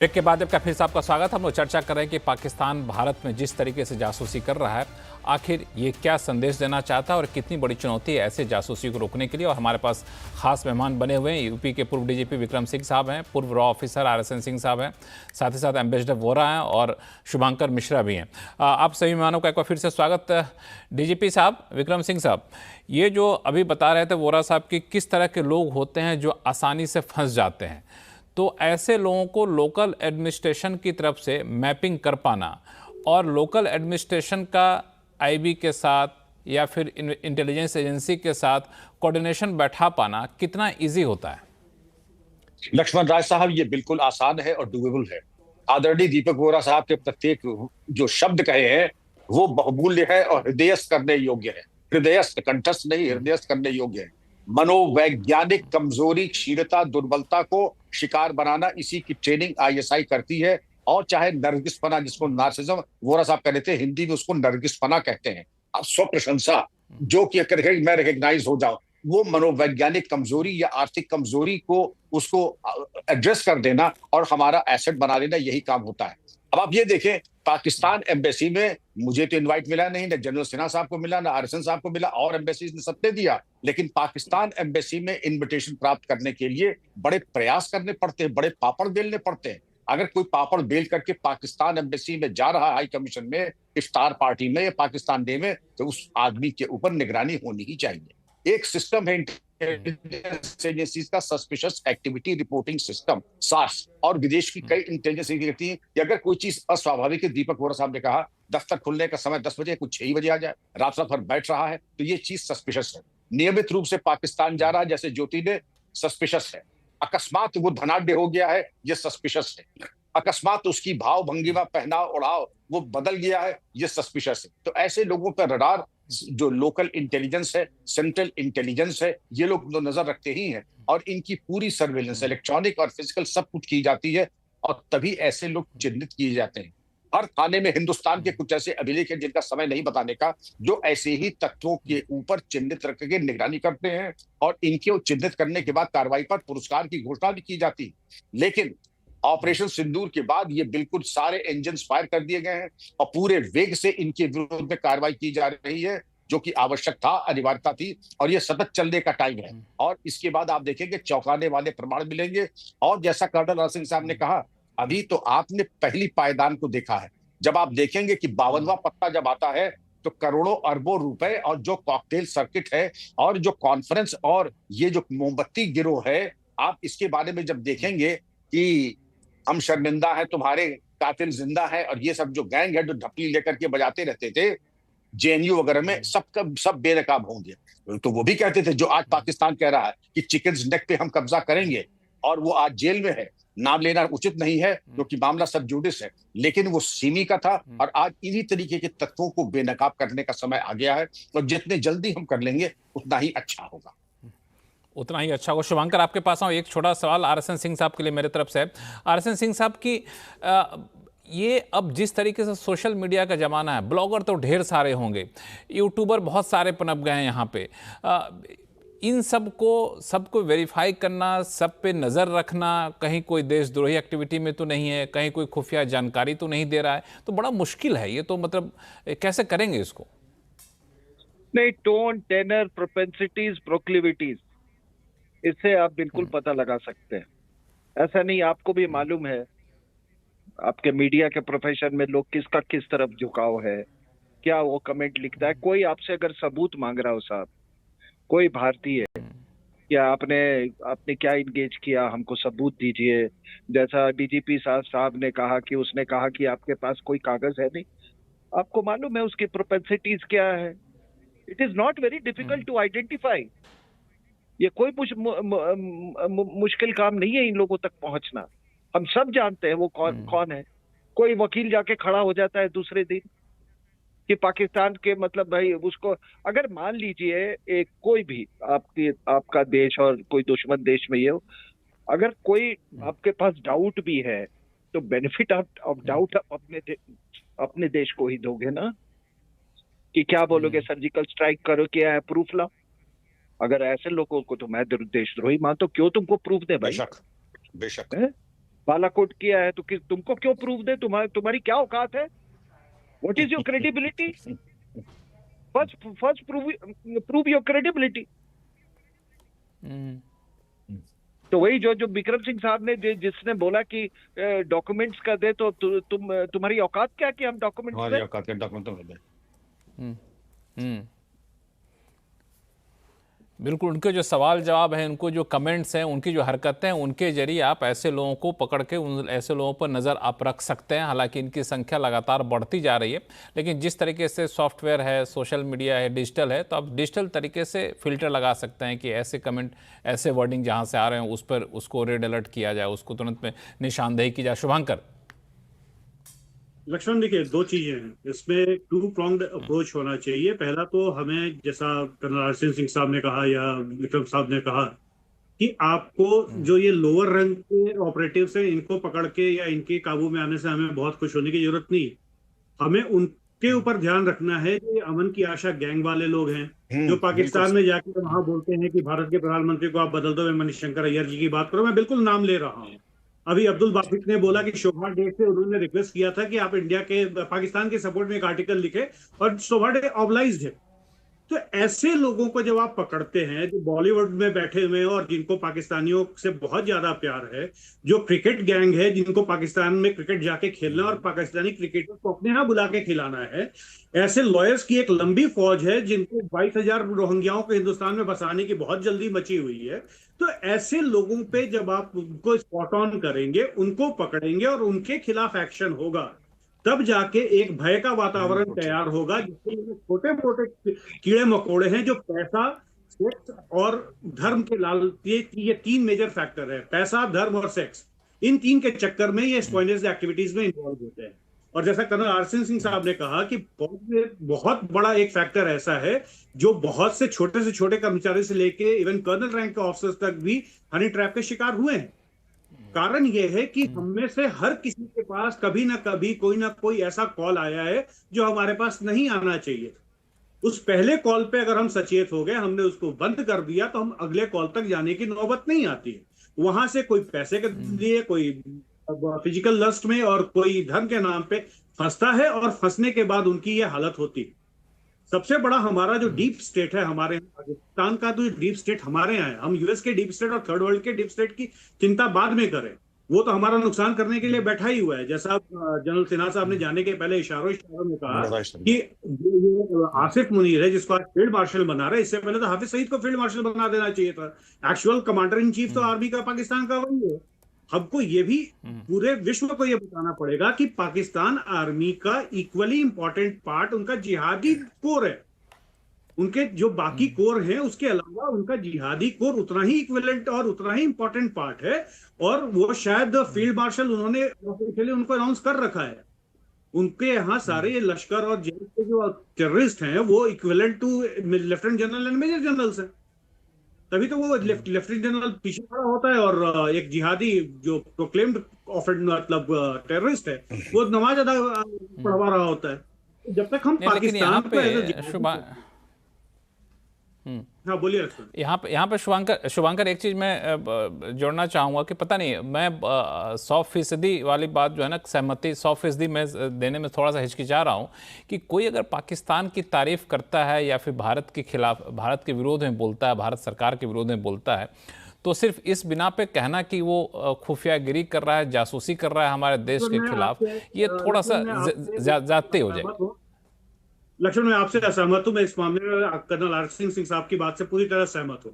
Break के बाद आपका फिर से आपका स्वागत। हम लोग चर्चा कर रहे हैं कि पाकिस्तान भारत में जिस तरीके से जासूसी कर रहा है, आखिर ये क्या संदेश देना चाहता है और कितनी बड़ी चुनौती है ऐसे जासूसी को रोकने के लिए। और हमारे पास खास मेहमान बने हुए हैं। यूपी के पूर्व डीजीपी विक्रम सिंह साहब हैं, पूर्व रॉ ऑफिसर RSN सिंह साहब हैं, साथ ही साथ एम्बेसडर वोरा हैं और शुभांकर मिश्रा भी हैं। आप सभी मेहमानों का एक बार फिर से स्वागत। डीजीपी साहब, विक्रम सिंह साहब, ये जो अभी बता रहे थे वोरा साहब कि किस तरह के लोग होते हैं जो आसानी से फंस जाते हैं, तो ऐसे लोगों को लोकल एडमिनिस्ट्रेशन की तरफ से मैपिंग कर पाना और लोकल एडमिनिस्ट्रेशन का आईबी के साथ या फिर इंटेलिजेंस एजेंसी के साथ कोऑर्डिनेशन बैठा पाना कितना इजी होता है? लक्ष्मण राज साहब, ये बिल्कुल आसान है और डूएबल है। आदरणीय दीपक वोरा साहब के प्रत्येक जो शब्द कहे हैं वो बहुमूल्य है और हृदयस्थ करने योग्य है। हृदयस्थ, कंठस्थ नहीं, हृदयस्थ करने योग्य है। मनोवैज्ञानिक कमजोरी, क्षीणता, दुर्बलता को शिकार बनाना, इसी की ट्रेनिंग ISI करती है। और चाहे नरगिसपना, जिसको नार्सिज्म वोरा साहब कह रहे थे, हिंदी में उसको नरगिसपना कहते हैं। अब स्व प्रशंसा, जो कि मैं रिकग्नाइज हो जाऊं, वो मनोवैज्ञानिक कमजोरी या आर्थिक कमजोरी को उसको एड्रेस कर देना और हमारा एसेट बना लेना, यही काम होता है। अब आप ये देखें, पाकिस्तान एम्बेसी में मुझे तो इनवाइट मिला नहीं, ना जनरल सिन्हा साहब को मिला, ना RSN साहब को मिला, और एम्बेसीज ने सबने दिया। लेकिन पाकिस्तान एम्बेसी में इनविटेशन प्राप्त करने के लिए बड़े प्रयास करने पड़ते हैं, बड़े पापड़ बेलने पड़ते हैं। अगर कोई पापड़ बेल करके पाकिस्तान एम्बेसी में जा रहा है, हाई कमीशन में, इफ्तार पार्टी में या पाकिस्तान डे में, तो उस आदमी के ऊपर निगरानी होनी ही चाहिए। एक सिस्टम है इंटेलिजेंस एजेंसीज का, suspicious activity reporting system, SARS, और विदेश की कई इंटेलिजेंस एजेंसी कहती है कि अगर कोई चीज अस्वाभाविक है, दीपक वोरा साहब ने कहा दफ्तर खुलने का समय 10 बजे, कुछ 6 बजे आ जाए, रात भर बैठ रहा है, तो ये चीज सस्पिशियस है। नियमित रूप से पाकिस्तान जा रहा है, जैसे ज्योति ने, सस्पिशियस है। अकस्मात वो धनाढ्य हो गया है, ये सस्पिशियस है। अकस्मात उसकी भाव भंगिमा, पहनाव ओढ़ाव वो बदल गया है, ये सस्पिशियस है। तो ऐसे लोगों पर रडार, जो लोकल इंटेलिजेंस है, सेंट्रल इंटेलिजेंस है, ये लोग तो नजर रखते ही हैं, और इनकी पूरी सर्वेलेंस इलेक्ट्रॉनिक और फिजिकल सब कुछ की जाती है, और तभी ऐसे लोग चिन्हित किए जाते हैं। हर थाने में हिंदुस्तान के कुछ ऐसे अभिलेख हैं जिनका समय नहीं बताने का, जो ऐसे ही तत्वों के ऊपर चिन्हित रख के निगरानी करते हैं, और इनके चिन्हित करने के बाद कार्रवाई पर पुरस्कार की घोषणा भी की जाती है। लेकिन ऑपरेशन सिंदूर के बाद ये बिल्कुल सारे इंजन फायर कर दिए गए हैं, और पूरे वेग से इनके विरोध में कार्रवाई की जा रही है, जो कि आवश्यक था, अनिवार्यता थी, और ये सतत चलने का टाइम है। और इसके बाद आप देखेंगे चौंकाने वाले प्रमाण मिलेंगे। और जैसा कर्नल सिंह साहब ने कहा, अभी तो आपने पहली पायदान को देखा है। जब आप देखेंगे कि 52वां पत्ता जब आता है, तो करोड़ों अरबों रुपए, और जो कॉकटेल सर्किट है, और जो कॉन्फ्रेंस, और ये जो मोमबत्ती गिरोह है, आप इसके बारे में जब देखेंगे कि हम शर्मिंदा है, तुम्हारे कातिल जिंदा है, और ये सब जो गैंग है जो ढपली लेकर के बजाते रहते थे JNU वगैरह में, सब बेनकाब होंगे। तो वो भी कहते थे, जो आज पाकिस्तान कह रहा है कि चिकन्स नेक पे हम कब्जा करेंगे, और वो आज जेल में है। नाम लेना उचित नहीं है क्योंकि मामला सब जुडिस है, लेकिन वो सिमी का था, और आज इन्हीं तरीके के तत्वों को बेनकाब करने का समय आ गया है, और जितने जल्दी हम कर लेंगे उतना ही अच्छा होगा। उतना ही अच्छा होगा। शुभांकर, आपके पास आऊँ, एक छोटा सवाल RSN सिंह साहब के लिए मेरे तरफ से। RSN सिंह साहब की ये अब जिस तरीके से सोशल मीडिया का ज़माना है, ब्लॉगर तो ढेर सारे होंगे, यूट्यूबर बहुत सारे पनप गए हैं यहाँ पे, इन सबको वेरीफाई करना, सब पे नज़र रखना, कहीं कोई देशद्रोही एक्टिविटी में तो नहीं है, कहीं कोई खुफिया जानकारी तो नहीं दे रहा है, तो बड़ा मुश्किल है ये। तो मतलब कैसे करेंगे इसको? नहीं, टोन, टेनर, प्रोपेंसिटीज, प्रोक्लिविटीज, इससे आप बिल्कुल पता लगा सकते हैं। ऐसा नहीं, आपको भी मालूम है, आपके मीडिया के प्रोफेशन में लोग किसका किस तरफ झुकाव है, क्या वो कमेंट लिखता है। कोई आपसे अगर सबूत मांग रहा हो साहब, कोई भारतीय, या आपने क्या इंगेज किया, हमको सबूत दीजिए। जैसा डीजीपी साहब ने कहा कि उसने कहा कि आपके पास कोई कागज है नहीं, आपको मालूम है उसकी प्रोपेंसिटीज क्या है। It is not very difficult to identify. ये कोई मुश्किल काम नहीं है इन लोगों तक पहुंचना। हम सब जानते हैं वो कौन है। कोई वकील जाके खड़ा हो जाता है दूसरे दिन कि पाकिस्तान के, मतलब भाई उसको, अगर मान लीजिए एक कोई भी आपका देश और कोई दुश्मन देश में ये हो, अगर कोई आपके पास डाउट भी है, तो बेनिफिट ऑफ डाउट अपने देश को ही दोगे ना, कि क्या बोलोगे, सर्जिकल स्ट्राइक करो, क्या है, प्रूफ लाओ। अगर ऐसे लोगों को तो मैं देशद्रोही मानता हूं, क्यों तुमको प्रूफ दे भाई? बेशक, बेशक। बालाकोट किया है, तो तुमको क्यों प्रूव दे? तुम्हारी क्या औकात है? What is your credibility? First prove your credibility. तो वही जो बिक्रम सिंह साहब ने जिसने बोला कि डॉक्यूमेंट्स का दे, तो तुम्हारी औकात क्या कि हम डॉक्यूमेंट्स हमारी दे? औकात के डॉक्यूमेंट तो दे। हम्म। बिल्कुल, उनके जो सवाल जवाब हैं, उनको जो कमेंट्स हैं, उनकी जो हरकतें हैं, उनके जरिए आप ऐसे लोगों को पकड़ के उन ऐसे लोगों पर नज़र आप रख सकते हैं। हालांकि इनकी संख्या लगातार बढ़ती जा रही है, लेकिन जिस तरीके से सॉफ्टवेयर है, सोशल मीडिया है, डिजिटल है, तो आप डिजिटल तरीके से फिल्टर लगा सकते हैं कि ऐसे कमेंट, ऐसे वर्डिंग जहाँ से आ रहे हैं उस पर उसको रेड अलर्ट किया जाए, उसको तुरंत में निशानदेही की जाए। शुभांकर। लक्ष्मण, देखिए, दो चीजें हैं इसमें। टू प्रॉन्ग्ड अप्रोच होना चाहिए। पहला तो हमें, जैसा कर्नल आरसीएन सिंह साहब ने कहा या विक्रम साहब ने कहा, कि आपको जो ये लोअर रैंक के ऑपरेटिव्स हैं, इनको पकड़ के या इनके काबू में आने से हमें बहुत खुश होने की जरूरत नहीं। हमें उनके ऊपर ध्यान रखना है जो ये अमन की आशा गैंग वाले लोग हैं, जो पाकिस्तान में जाकर वहां बोलते हैं कि भारत के प्रधानमंत्री को आप बदल दो। मैं मणिशंकर अय्यर जी की बात करूं, मैं बिल्कुल नाम ले रहा हूं। अभी अब्दुल बासित ने बोला कि शोभा डे से उन्होंने रिक्वेस्ट किया था कि आप इंडिया के, पाकिस्तान के सपोर्ट में एक आर्टिकल लिखे, और शोभा डे ऑब्लाइज्ड है। तो ऐसे लोगों को जब आप पकड़ते हैं जो बॉलीवुड में बैठे हुए हैं और जिनको पाकिस्तानियों से बहुत ज्यादा प्यार है, जो क्रिकेट गैंग है जिनको पाकिस्तान में क्रिकेट जाके खेलना और पाकिस्तानी क्रिकेटर को अपने यहाँ बुला के खिलाना है, ऐसे लॉयर्स की एक लंबी फौज है जिनको 22,000 रोहिंग्याओं को हिंदुस्तान में बसाने की बहुत जल्दी मची हुई है। तो ऐसे लोगों पे जब आप उनको स्पॉट ऑन करेंगे, उनको पकड़ेंगे और उनके खिलाफ एक्शन होगा, तब जाके एक भय का वातावरण तैयार होगा, जिसमें छोटे मोटे कीड़े मकोड़े हैं जो पैसा, सेक्स और धर्म के लाल, ये तीन मेजर फैक्टर है, पैसा, धर्म और सेक्स। इन तीन के चक्कर में ये स्पॉन्टेनियस एक्टिविटीज में इन्वॉल्व होते हैं। और जैसा कर्नल आरसीएन सिंह साहब ने कहा कि बहुत बड़ा एक फैक्टर ऐसा है जो बहुत से छोटे कर्मचारी से लेके इवन कर्नल रैंक के ऑफिसर्स तक भी हनी ट्रैप के शिकार हुए हैं। कारण यह है कि हम में से हर किसी के पास कभी ना कभी कोई ना कोई ऐसा कॉल आया है जो हमारे पास नहीं आना चाहिए। उस पहले कॉल पे अगर हम सचेत हो गए, हमने उसको बंद कर दिया, तो हम अगले कॉल तक जाने की नौबत नहीं आती है। वहां से कोई पैसे के लिए, कोई फिजिकल लस्ट में और कोई धन के नाम पे फंसता है, और फंसने के बाद उनकी ये हालत होती है। सबसे बड़ा हमारा जो डीप स्टेट है, हमारे पाकिस्तान का तो डीप स्टेट हमारे यहाँ है। हम यूएस के डीप स्टेट और थर्ड वर्ल्ड के डीप स्टेट की चिंता बाद में करें, वो तो हमारा नुकसान करने के लिए बैठा ही हुआ है। जैसा जनरल सिन्हा साहब ने जाने के पहले इशारों में कहा कि ये आसिफ मुनीर है जिसको आज फील्ड मार्शल बना रहे, इससे पहले तो हाफिज सईद को फील्ड मार्शल बना देना चाहिए था। एक्चुअल कमांडर इन चीफ तो आर्मी का पाकिस्तान का वही है। हमको ये भी पूरे विश्व को ये बताना पड़ेगा कि पाकिस्तान आर्मी का इक्वली इंपॉर्टेंट पार्ट उनका जिहादी कोर है। उनके जो बाकी कोर हैं उसके अलावा उनका जिहादी कोर उतना ही इक्विवेलेंट और उतना ही इंपॉर्टेंट पार्ट है। और वो शायद फील्ड मार्शल उन्होंने ऑफिशियली उनको अनाउंस कर रखा है। उनके यहाँ सारे लश्कर और जेल के जो टेररिस्ट हैं वो equivalent to lieutenant general and major generals हैं। तभी तो वो लेफ्टिनेंट जनरल पीछे खड़ा होता है और एक जिहादी जो प्रोक्लेम्ड मतलब टेररिस्ट है वो नमाज अदा पढ़वा रहा होता है। जब तक हम पाकिस्तान पे हाँ बोलिए। यहाँ पे शुभांकर एक चीज़ मैं जोड़ना चाहूँगा कि पता नहीं, मैं 100% वाली बात जो है ना, सहमति 100% मैं देने में थोड़ा सा हिचकिचा रहा हूँ कि कोई अगर पाकिस्तान की तारीफ करता है या फिर भारत के खिलाफ, भारत के विरोध में बोलता है, भारत सरकार के विरोध में बोलता है, तो सिर्फ इस बिना पे कहना कि वो खुफियागिरी कर रहा है, जासूसी कर रहा है हमारे देश के खिलाफ, ये थोड़ा सा ज्यादती हो जाए। लक्ष्मण, मैं आपसे असहमत हूं। मैं इस मामले में कर्नल आरसीएन सिंह साहब की बात से पूरी तरह सहमत हूं।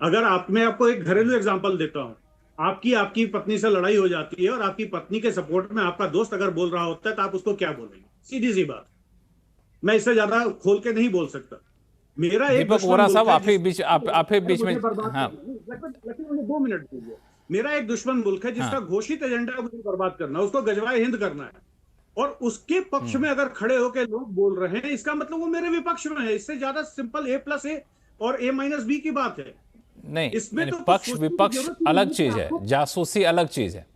अगर मैं आपको एक घरेलू एग्जांपल देता हूं। आपकी पत्नी से लड़ाई हो जाती है और आपकी पत्नी के सपोर्ट में आपका दोस्त अगर बोल रहा होता है तो आप उसको क्या बोलेंगे? सीधी सी बात, मैं इससे ज्यादा खोल के नहीं बोल सकता। मेरा एक दीपक वोरा साहब, आप ही बीच में, हाँ, 2 मिनट दीजिए। मेरा एक दुश्मन मुल्क है जिसका घोषित एजेंडा मुझे बर्बाद करना, उसको गजवाए हिंद करना है, और उसके पक्ष में अगर खड़े होकर लोग बोल रहे हैं, इसका मतलब वो मेरे विपक्ष में है। इससे ज्यादा सिंपल A+A और A-B की बात है। नहीं, इसमें तो पक्ष विपक्ष अलग चीज है, जासूसी अलग चीज है।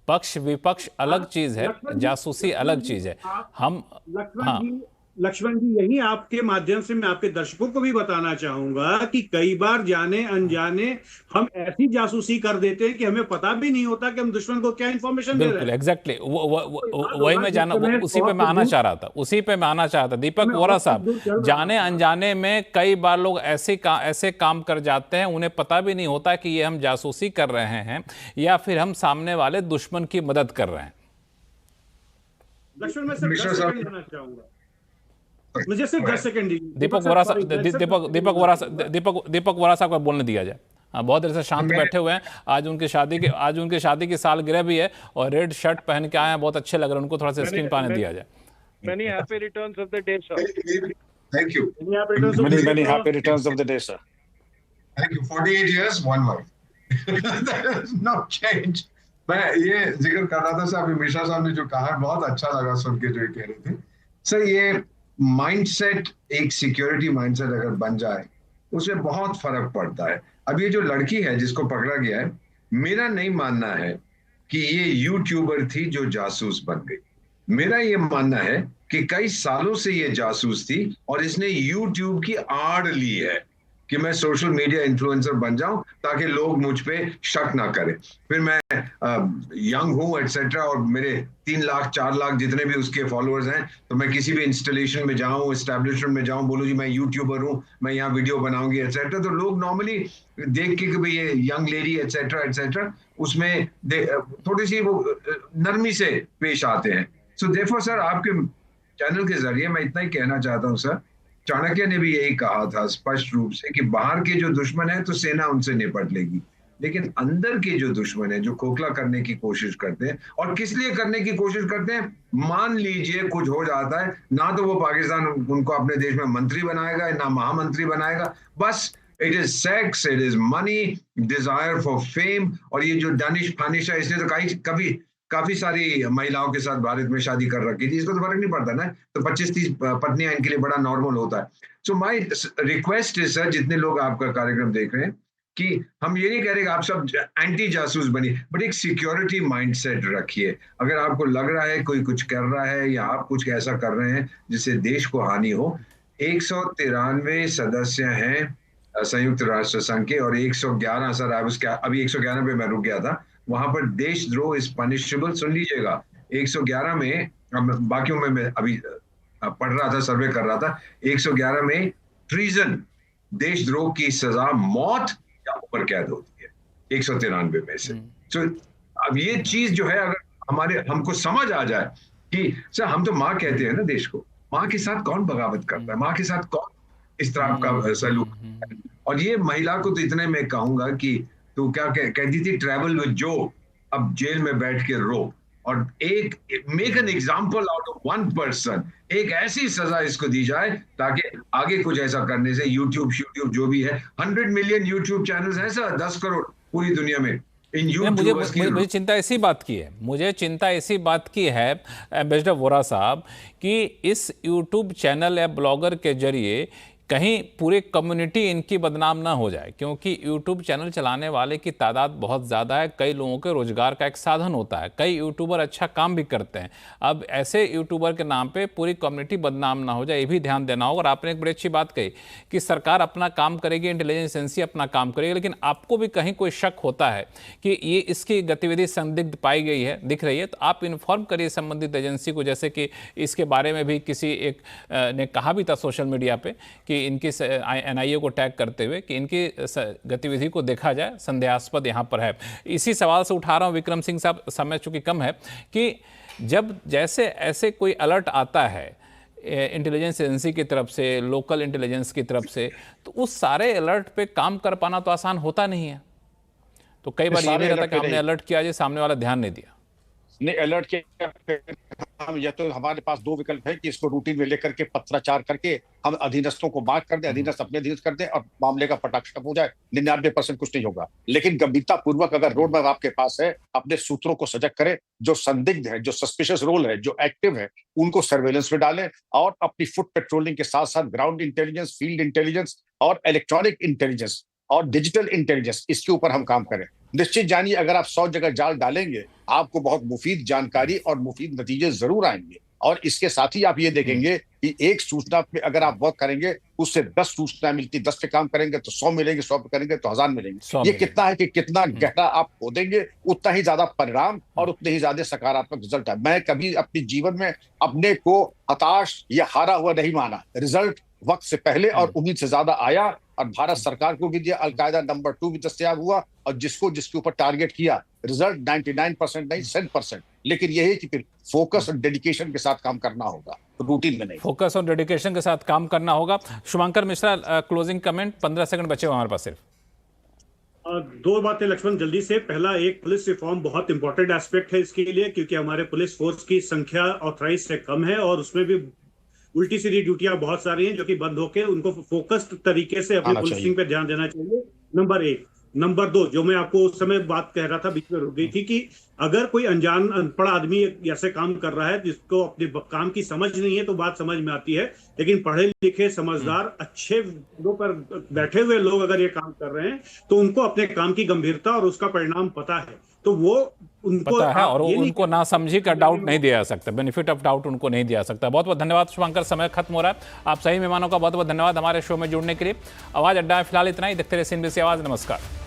पक्ष विपक्ष अलग चीज है, जासूसी अलग चीज है। हम लक्ष्मण जी, लक्ष्मण जी, यही आपके माध्यम से मैं आपके दर्शकों को भी बताना चाहूंगा कि कई बार जाने अनजाने हम ऐसी जासूसी कर देते हैं कि हमें पता भी नहीं होता कि हम दुश्मन को क्या इंफॉर्मेशन दे रहे बिल्कुल हैं। एग्जैक्टली तो याद वही होगा मैं जिस जाना समय उसी पे मैं आना चाह रहा था, उसी पे मैं आना चाह रहा था दीपक समय वोरा ऑपरेशन साहब। सिंदूर चल रहा जाने था। अनजाने में कई बार लोग ऐसे काम कर जाते हैं, उन्हें पता भी नहीं होता कि ये हम जासूसी कर रहे हैं या फिर हम सामने वाले दुश्मन की मदद कर रहे हैं। लक्ष्मण, मैं सिर्फ मिश्रा 10 साहब, सेकंड लेना चाहूंगा, मुझे सिर्फ 10 सेकंड दीजिए। दीपक साहब, वोरा sorry, साहब मैं सिर्फ 10 सेकंड लेना चाहूंगा। दीपक वोरा साहब को बोलने दिया जाए। हाँ, बहुत देर से शांत मैं- बैठे हुए हैं। आज उनकी शादी की सालगिरह भी है और रेड शर्ट पहन के आए हैं, बहुत अच्छे लग रहे हैं। उनको थोड़ा सा स्क्रीन पाने दिया जाए। Many happy returns of the day, sir. Thank you. Many happy returns of the Many, day, many sir. happy returns of the day, sir. Thank you. 48 years, one wife. There is no change. मैं ये जिक्र कर रहा था sir, अभी मिश्रा साहब ने जो कहा बहुत अच्छा लगा सुन के, जो ये कह रहे थे सर, ये माइंडसेट, एक सिक्योरिटी माइंडसेट अगर बन जाए उसमें बहुत फर्क पड़ता है। अब ये जो लड़की है जिसको पकड़ा गया है, मेरा नहीं मानना है कि ये यूट्यूबर थी जो जासूस बन गई। मेरा ये मानना है कि कई सालों से ये जासूस थी और इसने यूट्यूब की आड़ ली है कि मैं सोशल मीडिया इन्फ्लुएंसर बन जाऊं ताकि लोग मुझ पे शक ना करें। फिर मैं यंग हूं एटसेट्रा, और मेरे 3 लाख 4 लाख जितने भी उसके फॉलोअर्स हैं, तो मैं किसी भी इंस्टॉलेशन में जाऊं, एस्टेब्लिशमेंट में जाऊं, बोलूं जी मैं यूट्यूबर हूं, मैं यहाँ वीडियो बनाऊंगी एटसेट्रा, तो लोग नॉर्मली देख के कि भाई ये यंग लेडी एटसेट्रा एटसेट्रा, उसमें थोड़ी सी वो नरमी से पेश आते हैं। सो देयरफॉर सर, आपके चैनल के जरिए मैं इतना ही कहना चाहता हूँ सर, चाणक्य ने भी यही कहा था स्पष्ट रूप से कि बाहर के जो दुश्मन है तो सेना उनसे निपट लेगी, लेकिन अंदर के जो दुश्मन है, जो खोखला करने की कोशिश करते हैं, और किस लिए करने की कोशिश करते हैं, मान लीजिए कुछ हो जाता है ना, तो वो पाकिस्तान उनको अपने देश में मंत्री बनाएगा ना महामंत्री बनाएगा, बस it is sex, it is money, desire for fame. और ये जो दानिश फानिश है, इसने तो काफी सारी महिलाओं के साथ भारत में शादी कर रखी थी, इसको तो फर्क नहीं पड़ता ना, तो 25-30 पत्नियां इनके लिए बड़ा नॉर्मल होता है। सो माय रिक्वेस्ट है सर, जितने लोग आपका कार्यक्रम देख रहे हैं, कि हम ये नहीं कह रहे कि आप सब एंटी जासूस बनिए, बट एक सिक्योरिटी माइंडसेट रखिए। अगर आपको लग रहा है कोई कुछ कर रहा है या आप कुछ ऐसा कर रहे हैं जिससे देश को हानि हो, 193 सदस्य हैं संयुक्त राष्ट्र संघ के, और 111 सर, अभी 111 पे मैं रुक गया था, वहां पर देशद्रोह इज पनिशेबल। सुन लीजिएगा, 111 में, बाकियों में मैं अभी पढ़ रहा था, सर्वे कर रहा था, 111 में ट्रीजन, देशद्रोह की सजा मौत या उम्र कैद होती है 193 में से। तो अब ये चीज जो है, अगर हमको समझ आ जाए कि सर, हम तो माँ कहते हैं ना देश को, माँ के साथ कौन बगावत करता है, माँ के साथ कौन इस तरह का सलूक, और ये महिला को तो इतने में कहूंगा कि तो क्या कहती थी, ट्रैवल विद जो, अब जेल में बैठ के रो, और एक make an example out of one person, एक ऐसी सजा इसको दी जाए ताकि आगे कुछ ऐसा करने से यूट्यूब जो भी है, 100 मिलियन यूट्यूब चैनल्स हैं सर, 10 करोड़ पूरी दुनिया में इन यूट्यूबर्स की। मुझे चिंता इसी बात की है, एम्बेसडर वोरा साहब, कि इस यूट्यूब चैनल या ब्लॉगर के जरिए कहीं पूरी कम्युनिटी इनकी बदनाम ना हो जाए, क्योंकि यूट्यूब चैनल चलाने वाले की तादाद बहुत ज़्यादा है, कई लोगों के रोजगार का एक साधन होता है, कई यूट्यूबर अच्छा काम भी करते हैं। अब ऐसे यूट्यूबर के नाम पे पूरी कम्युनिटी बदनाम ना हो जाए, ये भी ध्यान देना होगा। और आपने एक बड़ी अच्छी बात कही कि सरकार अपना काम करेगी, इंटेलिजेंस एजेंसी अपना काम करेगी, लेकिन आपको भी कहीं कोई शक होता है कि ये इसकी गतिविधि संदिग्ध पाई गई है, दिख रही है, तो आप इन्फॉर्म करिए संबंधित एजेंसी को। जैसे कि इसके बारे में भी किसी एक ने कहा भी था सोशल मीडिया पे कि इनकी एनआईए को टैग करते हुए कि इनकी गतिविधि को देखा जाए, संदेहास्पद यहाँ पर है। इसी सवाल से उठा रहा हूँ विक्रम सिंह साहब, समय चूंकि कम है, कि जब जैसे ऐसे कोई अलर्ट आता है इंटेलिजेंस एजेंसी की तरफ से, लोकल इंटेलिजेंस की तरफ से, तो उस सारे अलर्ट पे काम कर पाना तो आसान होता नहीं है। तो कई बार ये भी रहता कि हमने अलर्ट किया, सामने वाला ध्यान नहीं दिया, नहीं अलर्ट किया, हम या तो हमारे पास 2 विकल्प है कि इसको रूटीन में लेकर के पत्राचार करके हम अधीनस्थों को बात कर दें, अधीनस्थ अपने अधीनस्थ कर दें और मामले का पटाक्षेप हो जाए, 99% कुछ नहीं होगा। लेकिन गंभीरता पूर्वक अगर रोड मैप आपके पास है, अपने सूत्रों को सजग करें, जो संदिग्ध है, जो सस्पिशियस रोल है, जो एक्टिव है, उनको सर्वेलेंस में डालें, और अपनी फुट पेट्रोलिंग के साथ साथ ग्राउंड इंटेलिजेंस, फील्ड इंटेलिजेंस और इलेक्ट्रॉनिक इंटेलिजेंस और डिजिटल इंटेलिजेंस, इसके ऊपर हम काम करें। निश्चित जानिए, अगर आप 100 जगह जाल डालेंगे, आपको बहुत मुफीद जानकारी और मुफीद नतीजे जरूर आएंगे। और इसके साथ ही आप ये देखेंगे कि एक सूचना पे अगर आप वर्क करेंगे उससे 10 सूचना मिलती, 10 पे काम करेंगे तो 100 मिलेंगे, 100 पे करेंगे तो 1000 मिलेंगे। ये कितना है कि कितना गहरा आप खोदेंगे उतना ही ज्यादा परिणाम और उतने ही ज्यादा सकारात्मक रिजल्ट है। मैं कभी अपने जीवन में अपने को हताश या हारा हुआ नहीं माना। रिजल्ट वक्त से पहले और उम्मीद से ज्यादा आया और भारत सरकार को भी दिया। अलकायदा नंबर 2 भी दस्तयाब हुआ और जिसके ऊपर टारगेट किया रिजल्ट 99% नहीं 100%। लेकिन यही कि फिर फोकस और डेडिकेशन के साथ काम करना होगा, रूटीन में नहीं। फोकस और डेडिकेशन के साथ काम करना होगा। शुभंकर मिश्रा, क्लोजिंग कमेंट, 15 सेकंड बचे हुए हमारे पास सिर्फ। दो बातें लक्ष्मण जल्दी से। पहला, एक पुलिस रिफॉर्म बहुत इंपॉर्टेंट एस्पेक्ट है इसके लिए, क्योंकि हमारे पुलिस फोर्स की संख्या ऑथराइज से कम है और उसमें भी उल्टी सीधी ड्यूटियां बहुत सारी हैं जो कि बंद होके उनको फोकस्ड तरीके से अपनी पुलिसिंग पे ध्यान देना चाहिए, नंबर 1। नंबर 2, जो मैं आपको उस समय बात कह रहा था, बीच में रुक गई थी, कि अगर कोई अनजान अनपढ़ आदमी ऐसे काम कर रहा है जिसको अपने काम की समझ नहीं है तो बात समझ में आती है, लेकिन पढ़े लिखे समझदार अच्छे पदों पर बैठे हुए लोग अगर ये काम कर रहे हैं तो उनको अपने काम की गंभीरता और उसका परिणाम पता है, तो वो उनको पता है और उनको ना समझी का डाउट नहीं दिया जा सकता, बेनिफिट ऑफ डाउट उनको नहीं दिया सकता। बहुत बहुत धन्यवाद शुभंकर, समय खत्म हो रहा है। आप सही मेहमानों का बहुत बहुत धन्यवाद हमारे शो में जुड़ने के लिए। आवाज अड्डा में फिलहाल इतना ही। देखते रहिए CNBC आवाज। नमस्कार।